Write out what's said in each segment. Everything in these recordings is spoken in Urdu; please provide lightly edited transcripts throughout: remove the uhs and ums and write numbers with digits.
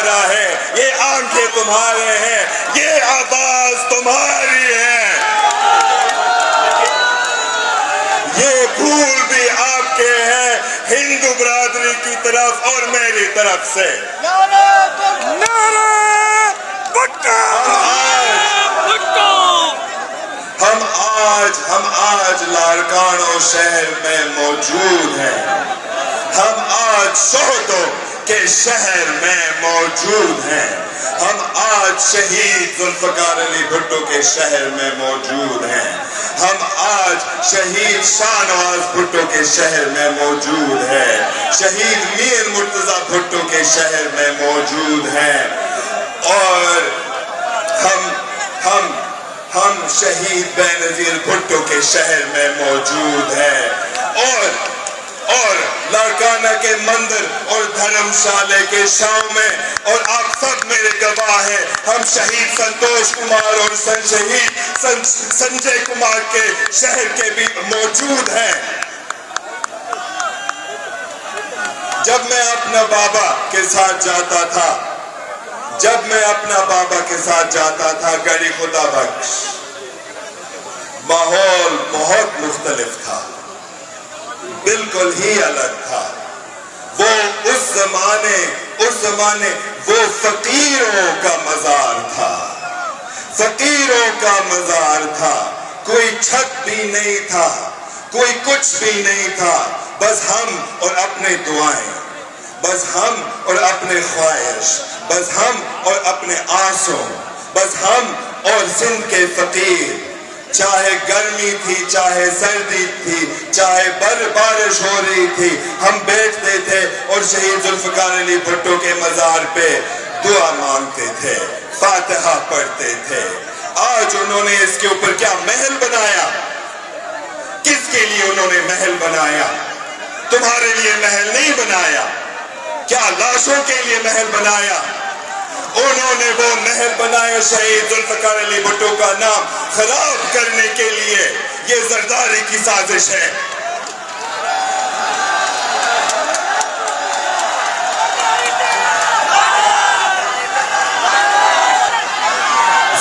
تمہارا ہے، یہ آنکھیں تمہارے ہیں، یہ آواز تمہاری ہے، یہ پھول بھی آپ کے ہیں ہندو برادری کی طرف اور میری طرف سے۔ ہم آج لاڑکانہ شہر میں موجود ہیں، ہم آج شہدوں کے شہر میں موجود ہیں، ہم آج شہید ذوالفقار علی بھٹو کے شہر میں موجود ہیں، ہم آج شہید شاہ نواز بھٹو کے شہر میں موجود ہیں، شہید میر مرتضیٰ بھٹو کے شہر میں موجود ہیں، اور ہم شہید بے نظیر بھٹو کے شہر میں موجود ہیں، اور لاڑکانہ کے مندر اور دھرم شالے کے شام میں، اور آپ سب میرے گواہ ہیں، ہم شہید سنتوش کمار اور شہید سنجے کمار کے شہر کے بھی موجود ہیں۔ جب میں اپنا بابا کے ساتھ جاتا تھا گڑھی خدا بخش، ماحول بہت مختلف تھا، بالکل ہی الگ تھا۔ وہ اس زمانے وہ فقیروں کا مزار تھا، کوئی چھت بھی نہیں تھا، کوئی کچھ بھی نہیں تھا، بس ہم اور اپنے دعائیں، بس ہم اور اپنے خواہش، بس ہم اور اپنے آنسوں، بس ہم اور سندھ کے فقیر، چاہے گرمی تھی، چاہے سردی تھی، چاہے بارش ہو رہی تھی، ہم بیٹھتے تھے اور شہید ذوالفقار علی بھٹو کے مزار پہ دعا مانگتے تھے، فاتحہ پڑھتے تھے۔ آج انہوں نے اس کے اوپر کیا محل بنایا؟ کس کے لیے انہوں نے محل بنایا؟ تمہارے لیے محل نہیں بنایا، کیا لاشوں کے لیے محل بنایا؟ انہوں نے وہ محل بنایا شہید ذوالفقار علی بھٹو کا نام خراب کرنے کے لیے۔ یہ زرداری کی سازش ہے۔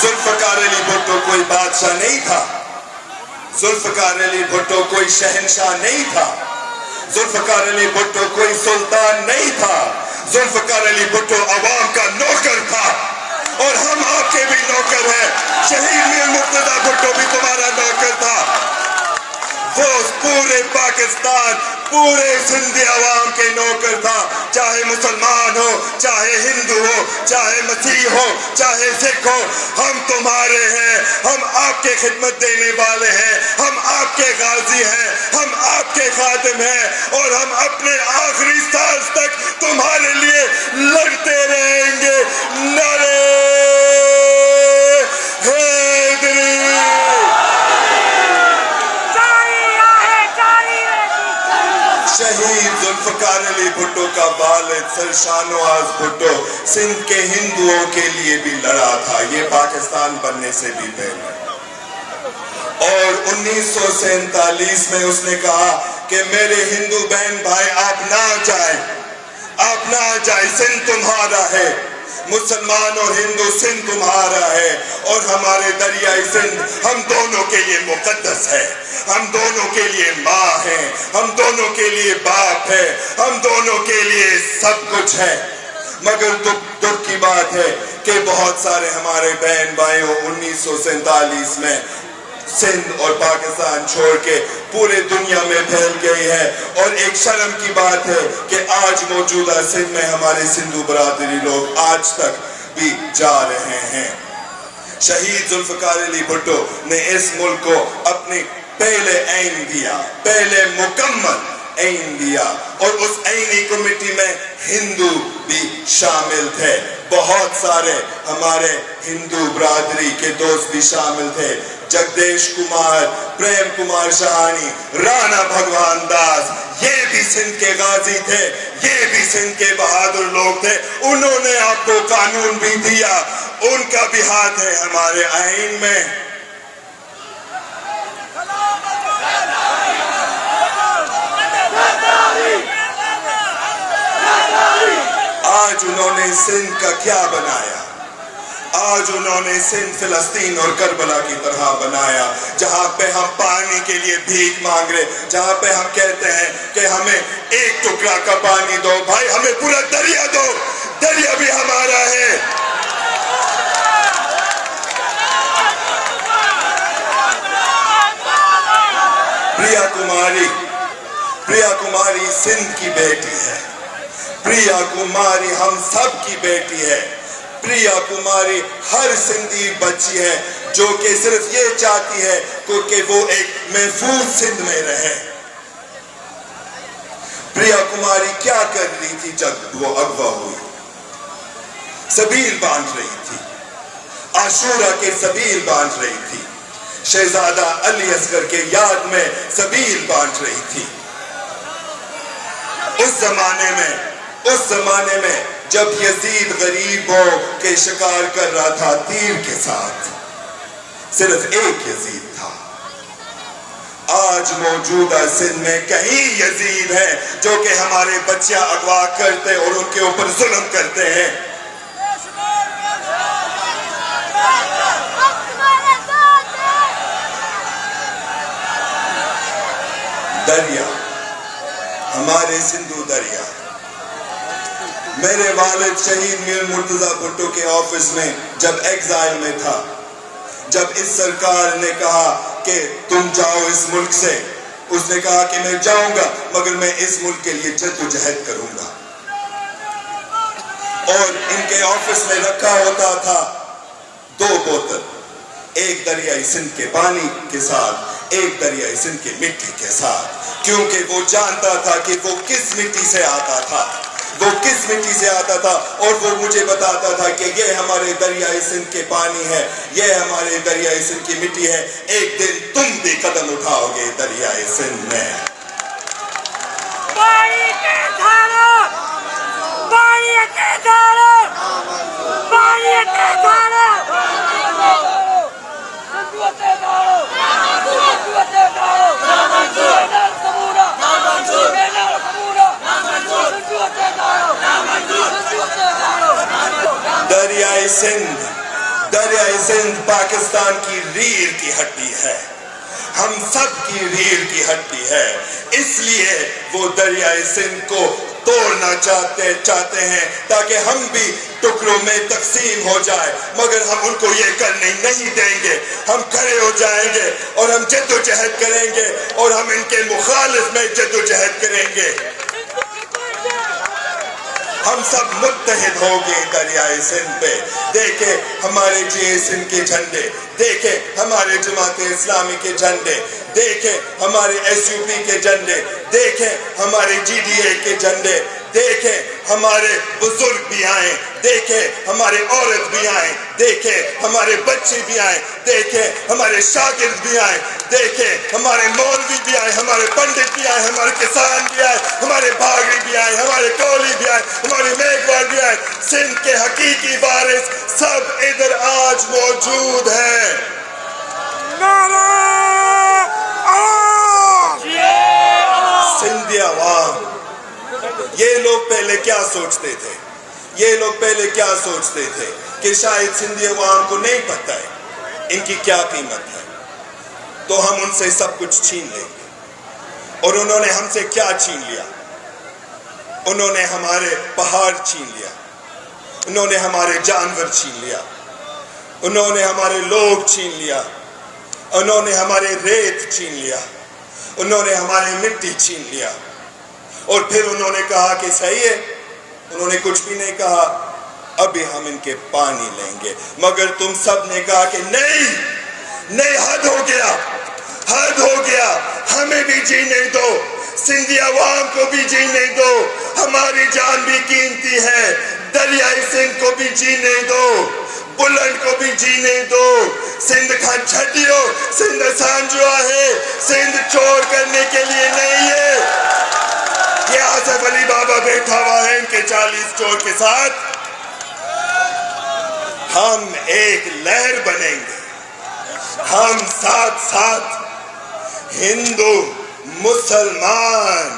ذوالفقار علی بھٹو کوئی بادشاہ نہیں تھا، ذوالفقار علی بھٹو کوئی شہنشاہ نہیں تھا، ذوالفقار علی بھٹو کوئی سلطان نہیں تھا، ذوالفقار علی بھٹو عوام کا نوکر تھا، اور ہم آپ کے بھی نوکر ہیں۔ شہید میر مرتضیٰ بھٹو بھی تمہارا نوکر تھا۔ وہ پورے پاکستان، پورے سندھی عوام کے نوکر تھا، چاہے مسلمان ہو، چاہے ہندو ہو، چاہے مسیح ہو، چاہے سکھ ہو، ہم تمہارے ہیں، ہم آپ کے خدمت دینے والے ہیں، ہم آپ کے غازی ہیں، ہم آپ کے خادم ہیں، اور ہم اپنے آخری سانس تک تمہارے لیے لڑتے رہیں گے۔ نعرہ حیدری! شہید ذوالفقار علی بھٹو کا والد سر شاہ نواز بھٹو سندھ کے ہندوؤں کے لیے بھی لڑا تھا، یہ پاکستان بننے سے بھی پہلے، اور 1947 میں اس نے کہا کہ میرے ہندو بہن بھائی آپ نہ جائیں، سندھ تمہارا ہے، مسلمان اور ہندو سندھ تمہارا ہے، اور ہمارے دریائے سندھ ہم دونوں کے لیے مقدس ہے، ہم دونوں کے لیے ماں ہیں، ہم دونوں کے لیے باپ ہے، ہم دونوں کے لیے سب کچھ ہے۔ مگر دکھ کی بات ہے کہ بہت سارے ہمارے بہن بھائیوں 1947 میں سندھ اور پاکستان چھوڑ کے پورے دنیا میں پھیل گئی ہے، اور ایک شرم کی بات ہے کہ آج موجودہ سندھ میں ہمارے سندھو برادری لوگ آج تک بھی جا رہے ہیں۔ شہید ذوالفقار علی بھٹو نے اس ملک کو اپنی پہلے مکمل عین دیا، اور اس عینی کمیٹی میں ہندو بھی شامل تھے، بہت سارے ہمارے ہندو برادری کے دوست بھی شامل تھے، جگدیش کمار، پریم کمار شہانی، رانا بھگوان داس، یہ بھی سندھ کے غازی تھے، یہ بھی سندھ کے بہادر لوگ تھے، انہوں نے آپ کو قانون بھی دیا، ان کا بھی ہاتھ ہے ہمارے آئین میں۔ آج انہوں نے سندھ کا کیا بنایا؟ آج انہوں نے سندھ فلسطین اور کربلا کی طرح بنایا، جہاں پہ ہم پانی کے لیے بھیک مانگ رہے، جہاں پہ ہم کہتے ہیں کہ ہمیں ایک ٹکڑا کا پانی دو، بھائی ہمیں پورا دریا دو، دریا بھی ہمارا ہے۔ پریا کماری سندھ کی بیٹی ہے، پریا کماری ہم سب کی بیٹی ہے، پریا کماری ہر سندھی بچی ہے جو کہ صرف یہ چاہتی ہے کہ وہ ایک محفوظ سندھ میں رہے۔ پریا کماری کیا کر رہی تھی جب وہ اغوا ہوئی؟ سبیل باندھ رہی تھی، عاشورہ کے سبیل باندھ رہی تھی، شہزادہ علی اصغر کے یاد میں سبیل باندھ رہی تھی۔ اس زمانے میں جب یزید غریبوں کے شکار کر رہا تھا تیر کے ساتھ، صرف ایک یزید تھا۔ آج موجودہ سندھ میں کئی یزید ہیں جو کہ ہمارے بچیاں اغوا کرتے اور ان کے اوپر ظلم کرتے ہیں۔ دریا، ہمارے سندھو دریا۔ میرے والد شہید میر مرتضی بھٹو کے آفس میں جب ایگزائل میں تھا، جب اس سرکار نے کہا کہ تم جاؤ اس ملک سے، اس نے کہا کہ میں جاؤں گا مگر میں اس ملک کے لیے جدوجہد کروں گا۔ اور ان کے آفس میں رکھا ہوتا تھا 2 بوتل، ایک دریائے سندھ کے پانی کے ساتھ، ایک دریائے سندھ کی مٹی کے ساتھ، کیونکہ وہ جانتا تھا کہ وہ کس مٹی سے آتا تھا، وہ کس مٹی سے آتا تھا، اور وہ مجھے بتاتا تھا کہ یہ ہمارے دریائے سندھ کے پانی ہے، یہ ہمارے دریائے سندھ کی مٹی ہے، ایک دن تم بھی قدم اٹھاؤ گے دریائے سندھ میں۔ پانی کے دھارا، پانی کے دھارا، پانی کے دھارا، دریائے سندھ پاکستان کی ریڑھ کی ہڈی ہے، ہم سب کی ریڑھ کی ہڈی ہے، اس لیے وہ دریائے سندھ کو توڑنا چاہتے ہیں تاکہ ہم بھی ٹکڑوں میں تقسیم ہو جائے، مگر ہم ان کو یہ کرنے نہیں دیں گے۔ ہم کھڑے ہو جائیں گے اور ہم جدوجہد کریں گے اور ہم ان کے مخالف میں جدوجہد کریں گے۔ ہم سب متحد ہو گئے دریائے سندھ پہ۔ دیکھیں ہمارے جے سندھ کے جھنڈے، دیکھیں ہمارے جماعت اسلامی کے جھنڈے، دیکھیں ہمارے SUP کے جھنڈے، دیکھیں ہمارے GDA کے جھنڈے، دیکھیں ہمارے بزرگ بھی آئیں، دیکھیں ہمارے عورت بھی آئیں، دیکھیں ہمارے بچے بھی آئیں، دیکھیں ہمارے شاگرد بھی آئیں، دیکھیں ہمارے مولوی بھی آئیں، ہمارے پنڈت بھی آئیں، ہمارے کسان بھی آئیں، ہمارے بھاگری بھی آئیں، ہمارے کولی بھی آئیں، ہمارے میگوار بھی آئیں۔ سندھ کے حقیقی وارث سب ادھر آج موجود ہیں۔ سندھی عوام، یہ لوگ پہلے کیا سوچتے تھے؟ یہ لوگ پہلے کیا سوچتے تھے کہ شاید سندھی عوام کو نہیں پتہ ہے ان کی کیا قیمت ہے، تو ہم ان سے سب کچھ چھین لیں گے۔ اور انہوں نے ہم سے کیا چھین لیا؟ انہوں نے ہمارے پہاڑ چھین لیا، انہوں نے ہمارے جانور چھین لیا، انہوں نے ہمارے لوگ چھین لیا، انہوں نے ہمارے ریت چھین لیا، انہوں نے ہماری مٹی چھین لیا، اور پھر انہوں نے کہا کہ صحیح ہے، انہوں نے کچھ بھی نہیں کہا، ابھی ہم ان کے پانی لیں گے، مگر تم سب نے کہا کہ نہیں، حد ہو گیا، حد ہو گیا، ہمیں بھی جینے دو، سندھی عوام کو بھی جینے دو، ہماری جان بھی قیمتی ہے، دریائے سندھ کو بھی جینے دو، بلند کو بھی جینے دو، سندھ کھا چھٹیو، سندھ سانجوا ہے، سندھ چور کرنے کے لیے نہیں ہے۔ یہ آصف علی بابا بیٹھا ہوا ہے ان کے 40 چور کے ساتھ۔ ہم ایک لہر بنیں گے، ہم ساتھ ساتھ ہندو مسلمان